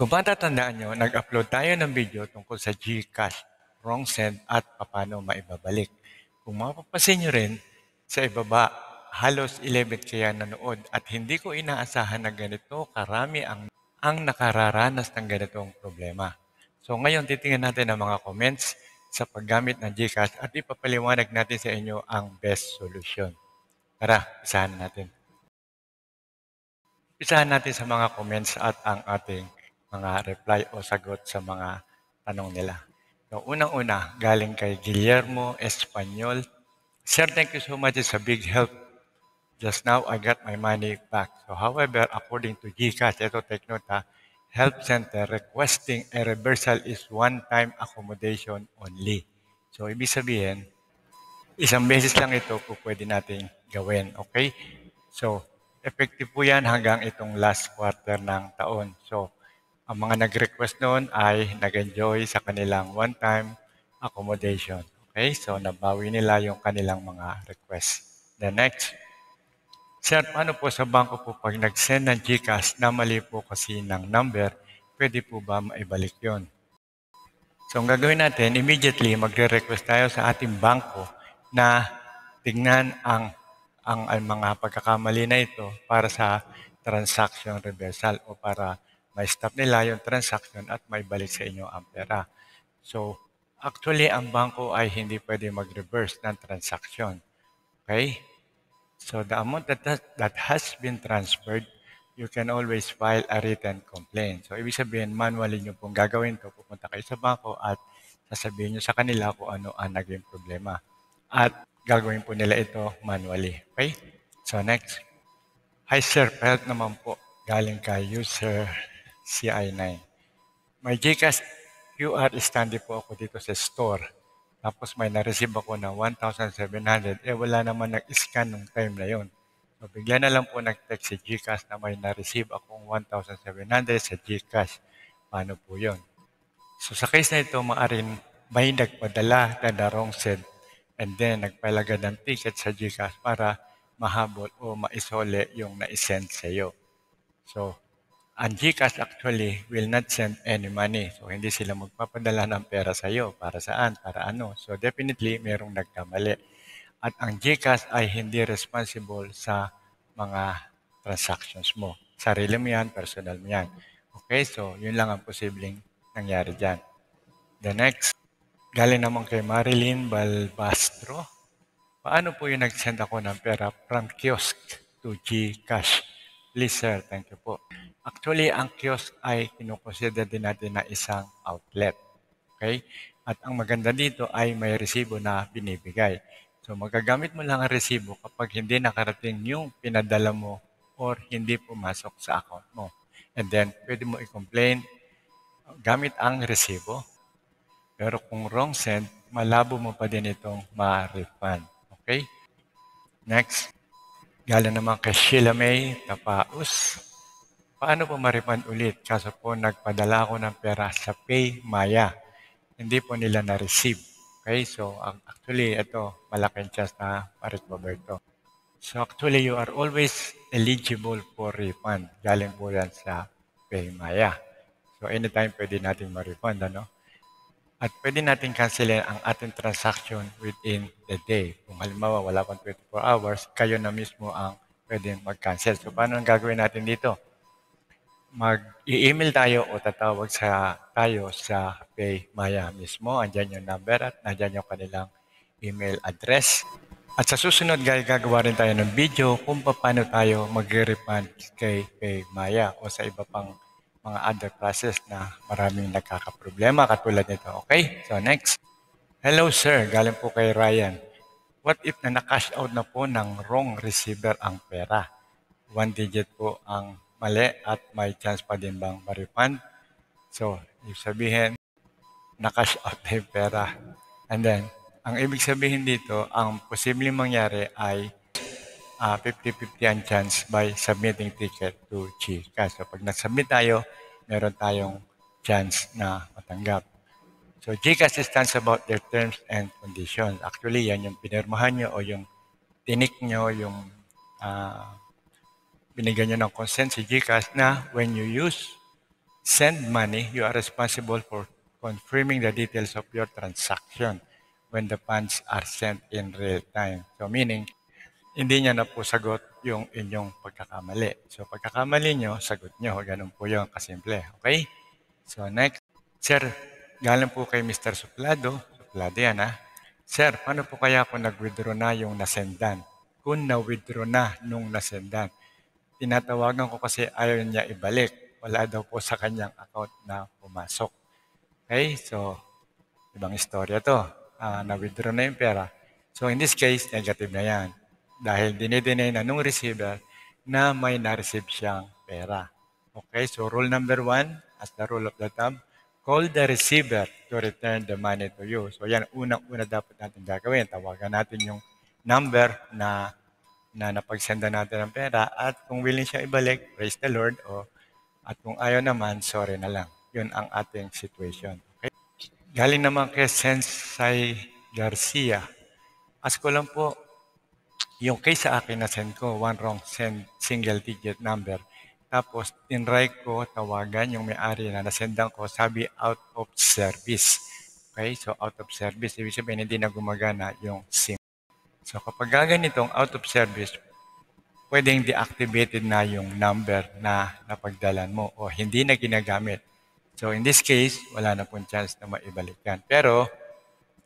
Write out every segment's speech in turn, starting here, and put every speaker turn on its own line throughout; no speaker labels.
Kung matatandaan nyo, nag-upload tayo ng video tungkol sa GCash, wrong send at paano maibabalik. Kung mapapansin nyo rin, sa ibaba, halos 11 kaya nanood at hindi ko inaasahan na ganito karami ang nakararanas ng ganitong problema. So ngayon, titingnan natin ang mga comments sa paggamit ng GCash at ipapaliwanag natin sa inyo ang best solution. Tara, isahan natin. Isahan natin sa mga comments at ang ating mga reply o sagot sa mga tanong nila. So, unang-una, galing kay Guillermo Espanyol. Sir, thank you so much. It's a big help. Just now, I got my money back. So, however, according to GCash, ito take note ha, Help Center requesting a reversal is one-time accommodation only. So, ibig sabihin, isang beses lang ito po pwede nating gawin. Okay? So, effective po yan hanggang itong last quarter ng taon. So, ang mga nag-request noon ay nag-enjoy sa kanilang one-time accommodation. Okay? So, nabawi nila yung kanilang mga request. The next, Sir, paano po sa bangko po pag nag-send ng GCash na mali po kasi ng number, pwede po ba maibalik yon? So, ang gagawin natin, immediately magre-request tayo sa ating bangko na tignan ang mga pagkakamali na ito para sa transaction reversal o para ma-stop nila yung transaction at maibalik sa inyo ang pera. So, actually, ang bangko ay hindi pwede mag-reverse ng transaction. Okay? So, the amount that has been transferred, you can always file a written complaint. So, ibig sabihin, manually nyo pong gagawin to. Pupunta kayo sa bangko at sasabihin nyo sa kanila kung ano ang naging problema. At gagawin po nila ito manually. Okay? So, next. Hi, sir. Pahelp naman po. Galing kay user CI9. May GCash QR standy po ako dito sa store. Tapos may na-receive ako na 1,700. Wala naman nag-scan nung time na yon. So, bigla na lang po nag-text si GCash na may na-receive akong 1,700 sa GCash. Paano po yon? So, sa case na ito, maaaring may nagpadala na wrong send and then nagpalaga ng ticket sa GCash para mahabol o maisole yung na-send sa iyo. So, ang GCash actually will not send any money. So, hindi sila magpapadala ng pera sa iyo. Para saan? Para ano? So, definitely, merong nagkamali. At ang GCash ay hindi responsible sa mga transactions mo. Sarili mo yan, personal mo yan. Okay, so yun lang ang posibleng nangyari dyan. The next, galing naman kay Marilyn Balbastro. Paano po yung nag-send ako ng pera from kiosk to GCash? Please sir, thank you po. Actually, ang kiosk ay kinukonsider din natin na isang outlet. Okay? At ang maganda dito ay may resibo na binibigay. So magagamit mo lang ang resibo kapag hindi nakarating yung pinadala mo or hindi pumasok sa account mo. And then, pwede mo i-complain gamit ang resibo. Pero kung wrong send, malabo mo pa din itong ma-refund. Okay? Next. Galing naman kay Sheila May Tapaus. Paano po ma-refund ulit? Kaso po nagpadala ako ng pera sa PayMaya. Hindi po nila na-receive. Okay, so actually ito, malaking chance na ma-recover to. So actually, you are always eligible for refund. Galing po yan sa PayMaya. So anytime pwede natin ma-refund, ano? At pwede natin cancelin ang ating transaction within the day. Kung halimbawa wala pang 24 hours, kayo na mismo ang pwedeng mag-cancel. So paano ang gagawin natin dito? Mag-i-email tayo o tatawag tayo sa PayMaya mismo. Andyan yung number at andyan yung kanilang email address. At sa susunod, gagawa rin tayo ng video kung paano tayo mag-refund kay PayMaya o sa iba pang mga other process na maraming nagkakaproblema katulad nito. Okay? So next. Hello sir, galing po kay Ryan. What if na na-cash out na po ng wrong receiver ang pera? 1 digit po ang mali at may chance pa din bang ma-refund? So, ibig sabihin, na-cash out na yung pera. And then, ang ibig sabihin dito, ang posibleng mangyari ay 50-50 ang chance by submitting ticket to GCash. So, pag nag-submit tayo, meron tayong chance na matanggap. So, GCash stands about their terms and conditions. Actually, yan yung pinirmahan nyo o yung tinik nyo, yung binigyan nyo ng consent si GCash na when you use send money, you are responsible for confirming the details of your transaction when the funds are sent in real time. So meaning, hindi niya na po sagot yung inyong pagkakamali. So pagkakamali nyo, sagot nyo. Ganun po yung kasimple. Okay? So next. Sir, galing po kay Mr. Suplado. Suplado yan ha. Sir, paano po kaya kung nag-withdraw na yung nasendan? Kung na-withdraw na nung nasendan. Tinatawagan ko kasi ayaw niya ibalik. Wala daw po sa kanyang account na pumasok. Okay? So, ibang istorya to. Na-withdraw na yung pera. So, in this case, negative na yan. Dahil dinideny na nung receiver na may na-receive siyang pera. Okay? So, rule number 1, as the rule of the thumb, call the receiver to return the money to you. So, yan, unang-una dapat natin gagawin. Tawagan natin yung number na napagsenda natin ng pera at kung willing siya ibalik, praise the Lord, at kung ayaw naman, sorry na lang. Yun ang ating situation. Okay? Galing naman kay Sensei Garcia. Ask ko lang po, yung case sa akin na send ko, one wrong single digit number. Tapos, tinry ko tawagan yung may-ari na nasendan ko, sabi out of service. Okay? So, out of service. Ibig sabihin, hindi na gumagana yung SIM. So, kapag ganitong out of service, pwedeng deactivated na yung number na napagdalan mo o hindi na ginagamit. So, in this case, wala na pong chance na maibalik yan. Pero,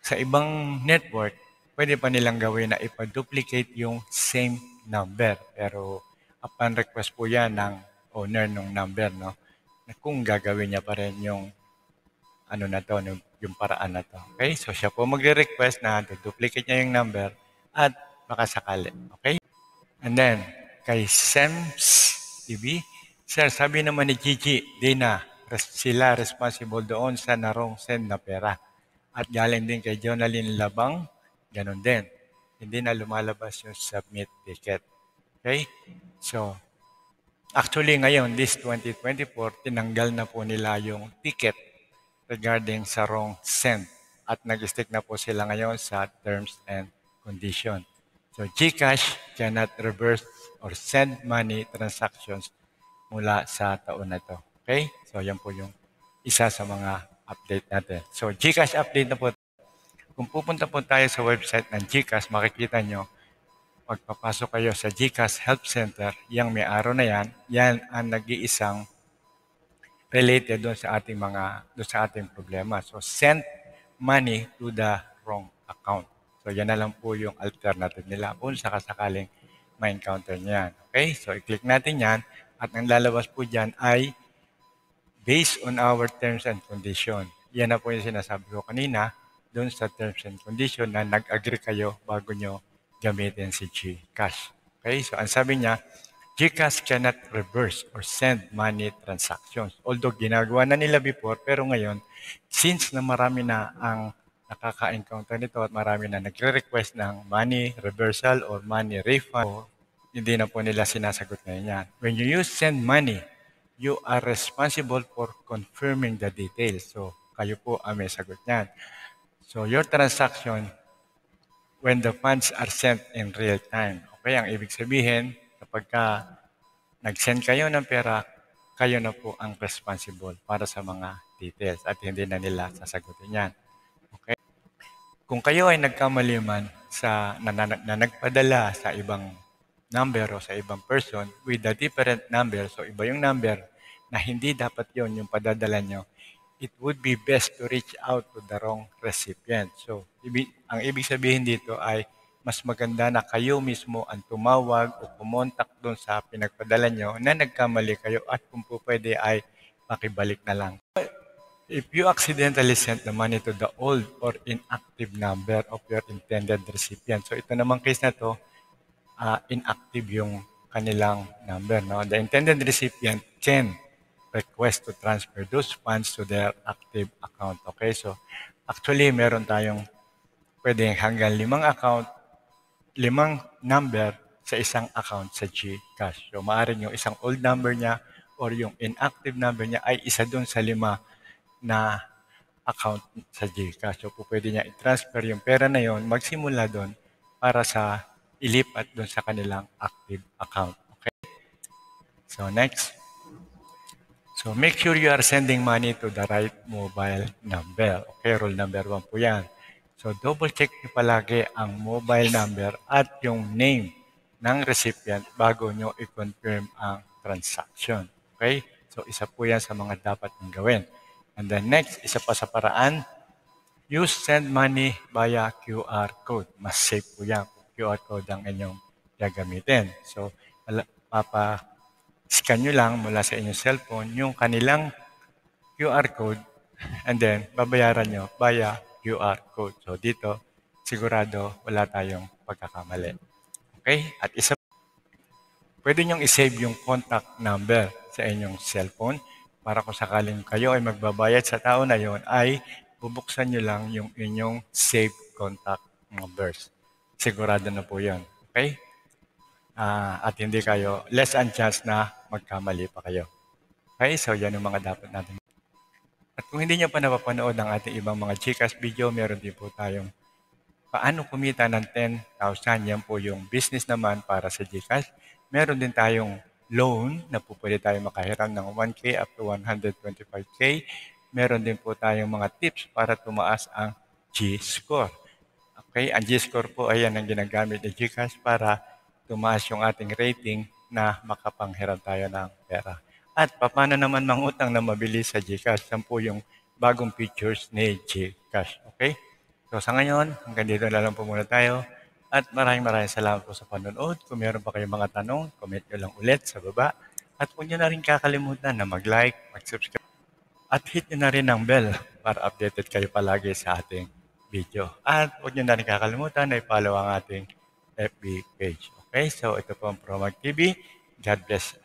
sa ibang network, pwede pa nilang gawin na ipa-duplicate yung same number. Pero, upon request po yan ng owner ng number, no? Na kung gagawin niya pa rin yung ano na to, yung paraan na to. Okay? So, siya po magre-request na duplicate niya yung number at baka sakali. Okay? And then, kay Sems TV, Sir, sabi naman ni Gigi, di na sila responsible doon sa narong send na pera. At galing din kay Jonalyn Labang, ganun din. Hindi na lumalabas yung submit ticket. Okay? So, actually ngayon, this 2024, tinanggal na po nila yung ticket regarding sa wrong send. At nag-stick na po sila ngayon sa terms and condition. So, GCash cannot reverse or send money transactions mula sa taon na to. Okay? So, yan po yung isa sa mga update natin. So, GCash update na po. Kung pupunta po tayo sa website ng GCash, makikita nyo, pagpapasok kayo sa GCash Help Center, yung may araw na yan ang nag-iisang related doon sa ating problema. So, send money to the wrong account. So, yan na lang po yung alternative nila kung sakasakaling ma-encounter niyan. Okay? So, i-click natin yan at ang lalabas po dyan ay based on our terms and condition. Yan na po yung sinasabi ko kanina doon sa terms and condition na nag-agree kayo bago nyo gamitin si GCash. Okay? So, ang sabi niya, GCash cannot reverse or send money transactions. Although ginagawa na nila before, pero ngayon, since na marami na ang nakaka-encounter nito at marami na nagre-request ng money reversal or money refund, hindi na po nila sinasagot ngayon yan. When you use send money, you are responsible for confirming the details. So, kayo po ang may sagot niyan. So, your transaction when the funds are sent in real time. Okay, ang ibig sabihin, kapag nag-send kayo ng pera, kayo na po ang responsible para sa mga details at hindi na nila sasagutin yan. Okay? Kung kayo ay nagkamali man na nagpadala sa ibang number o sa ibang person with a different number, so iba yung number na hindi dapat yon yung padadala nyo, it would be best to reach out to the wrong recipient. So, ang ibig sabihin dito ay mas maganda na kayo mismo ang tumawag o kumontak doon sa pinagpadala nyo na nagkamali kayo at kung po pwede ay makibalik na lang. If you accidentally sent the money to the old or inactive number of your intended recipient, so ito namang case na to, inactive yung kanilang number. No? The intended recipient can request to transfer those funds to their active account. Okay, so actually meron tayong pwedeng hanggang 5 number sa isang account sa GCash. So maaaring yung isang old number niya or yung inactive number niya ay isa doon sa 5 na account sa GCash. So pwede niya i-transfer yung pera na yon, magsimula doon para sa ilipat doon sa kanilang active account. Okay? So next. So So make sure you are sending money to the right mobile number. Okay, rule number 1 po yan. So double check niyo palagi ang mobile number at yung name ng recipient bago nyo i-confirm ang transaction. Okay? So isa po yan sa mga dapat nyo gawin. And then next, isa pa sa paraan, use send money via QR code. Mas safe po yan. QR code ang inyong gagamitin. So, scan nyo lang mula sa inyong cellphone yung kanilang QR code and then babayaran nyo via QR code. So dito, sigurado wala tayong pagkakamali. Okay? At pwede nyong isave yung contact number sa inyong cellphone para kung sakaling kayo ay magbabayad sa tao na yon ay bubuksan nyo lang yung inyong save contact numbers. Sigurado na po yun. Okay? At hindi kayo, less ang chance na magkamali pa kayo. Okay, so yan yung mga dapat natin. At kung hindi nyo pa napapanood ang ating ibang mga Gcash video, meron din po tayong paano kumita ng 10,000. Yan po yung business naman para sa Gcash. Meron din tayong loan na po pwede tayo makahiram ng 1K up to 125K. Meron din po tayong mga tips para tumaas ang G-score. Okay, ang G-score po ay yan ang ginagamit ng Gcash para tumaas yung ating rating na makapanghiram tayo ng pera. At paano naman mangutang na mabilis sa Gcash? Yan po yung bagong features ni Gcash. Okay? So sa ngayon, hanggang dito na lang po muna tayo. At maraming salamat po sa panonood. Kung meron pa kayong mga tanong, comment nyo lang ulit sa baba. At huwag nyo na rin kakalimutan na mag-like, mag-subscribe, at hit nyo na rin ang bell para updated kayo palagi sa ating video. At huwag nyo na rin kakalimutan na i-follow ang ating FB page. Okay, so ito po ang Promag TV. God bless